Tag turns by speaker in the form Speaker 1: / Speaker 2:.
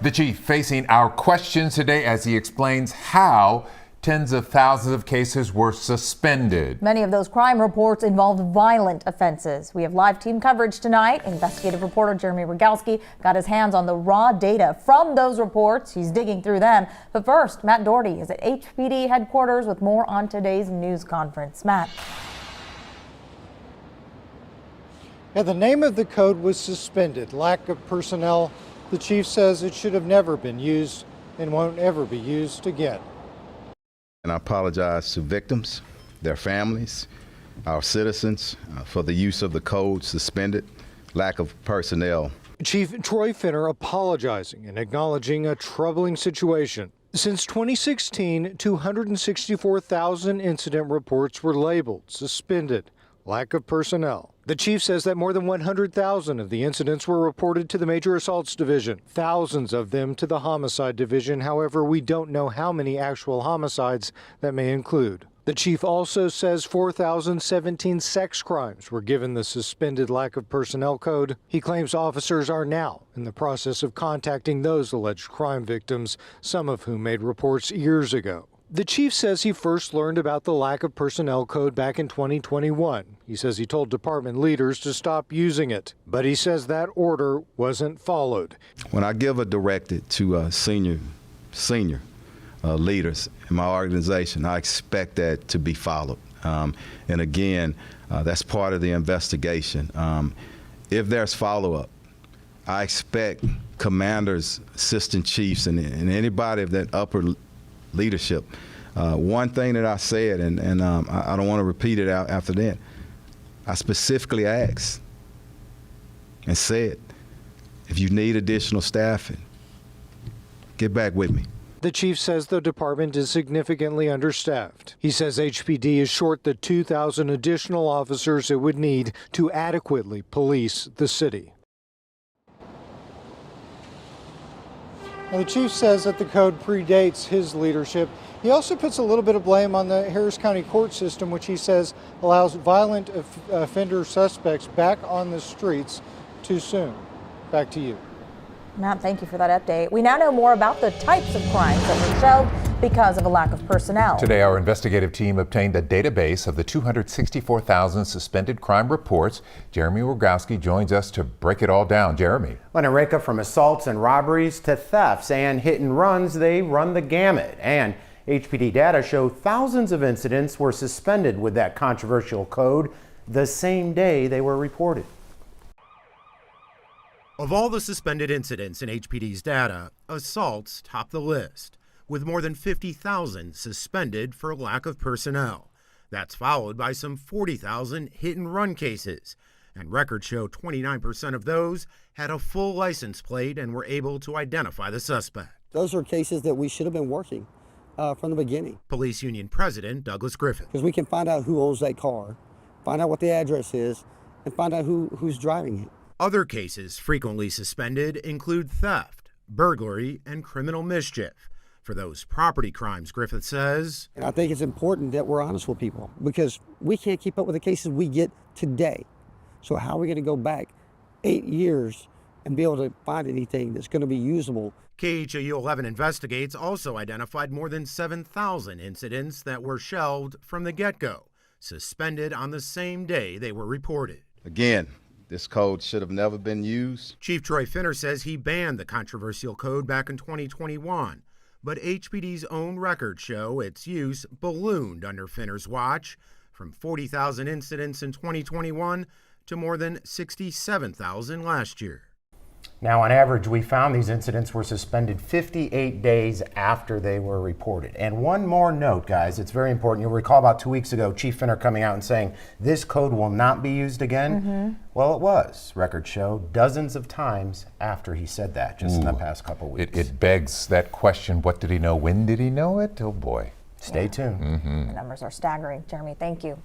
Speaker 1: The chief facing our questions today as he explains how tens of thousands of cases were suspended.
Speaker 2: Many of those crime reports involved violent offenses. We have live team coverage tonight. Investigative reporter Jeremy Rogalski got his hands on the raw data from those reports. He's digging through them. But first, Matt Doherty is at HPD headquarters with more on today's news conference. Matt.
Speaker 3: Yeah, the name of the code was suspended. Lack of personnel. The chief says it should have never been used and won't ever be used again.
Speaker 4: And I apologize to victims, their families, our citizens for the use of the code suspended, lack of personnel.
Speaker 3: Chief Troy Finner apologizing and acknowledging a troubling situation. Since 2016, 264,000 incident reports were labeled suspended, lack of personnel. The chief says that more than 100,000 of the incidents were reported to the Major Assaults Division, thousands of them to the Homicide Division. However, we don't know how many actual homicides that may include. The chief also says 4,017 sex crimes were given the suspended lack of personnel code. He claims officers are now in the process of contacting those alleged crime victims, some of whom made reports years ago. The chief says he first learned about the lack of personnel code back in 2021. He says he told department leaders to stop using it, but he says that order wasn't followed.
Speaker 4: When I give a directive to senior leaders in my organization, I expect that to be followed. And again, that's part of the investigation. If there's follow-up, I expect commanders, assistant chiefs, and anybody of that upper leadership. One thing that I said, and I don't want to repeat it out after that, I specifically asked and said, if you need additional staffing, get back with me.
Speaker 3: The chief says the department is significantly understaffed. He says HPD is short the 2,000 additional officers it would need to adequately police the city. Now, the chief says that the code predates his leadership. He also puts a little bit of blame on the Harris County court system, which he says allows violent offender suspects back on the streets too soon. Back to you.
Speaker 2: Matt, thank you for that update. We now know more about the types of crimes that were shelved because of a lack of personnel.
Speaker 1: Today, our investigative team obtained a database of the 264,000 suspended crime reports. Jeremy Rogalski joins us to break it all down. Jeremy.
Speaker 5: When Eureka, from assaults and robberies to thefts and hit and runs, they run the gamut. And HPD data show thousands of incidents were suspended with that controversial code the same day they were reported.
Speaker 6: Of all the suspended incidents in HPD's data, assaults top the list, with more than 50,000 suspended for lack of personnel. That's followed by some 40,000 hit-and-run cases, and records show 29% of those had a full license plate and were able to identify the suspect.
Speaker 7: Those are cases that we should have been working from the beginning.
Speaker 6: Police Union President Douglas Griffith.
Speaker 7: Because we can find out who owns that car, find out what the address is, and find out who's driving it.
Speaker 6: Other cases frequently suspended include theft, burglary, and criminal mischief. For those property crimes, Griffith says,
Speaker 7: and I think it's important that we're honest with people because we can't keep up with the cases we get today. So how are we going to go back 8 years and be able to find anything that's going to be usable?
Speaker 6: KHOU 11 Investigates also identified more than 7,000 incidents that were shelved from the get-go, suspended on the same day they were reported.
Speaker 4: Again, this code should have never been used.
Speaker 6: Chief Troy Finner says he banned the controversial code back in 2021, but HPD's own records show its use ballooned under Finner's watch, from 40,000 incidents in 2021 to more than 67,000 last year.
Speaker 5: Now, on average, we found these incidents were suspended 58 days after they were reported. And one more note, guys, it's very important. You'll recall about 2 weeks ago, Chief Finner coming out and saying this code will not be used again. Well, it was, records show, dozens of times after he said that just in the past couple weeks.
Speaker 1: It begs that question, what did he know? When did he know it? Oh, boy.
Speaker 5: Stay tuned.
Speaker 2: The numbers are staggering. Jeremy, thank you.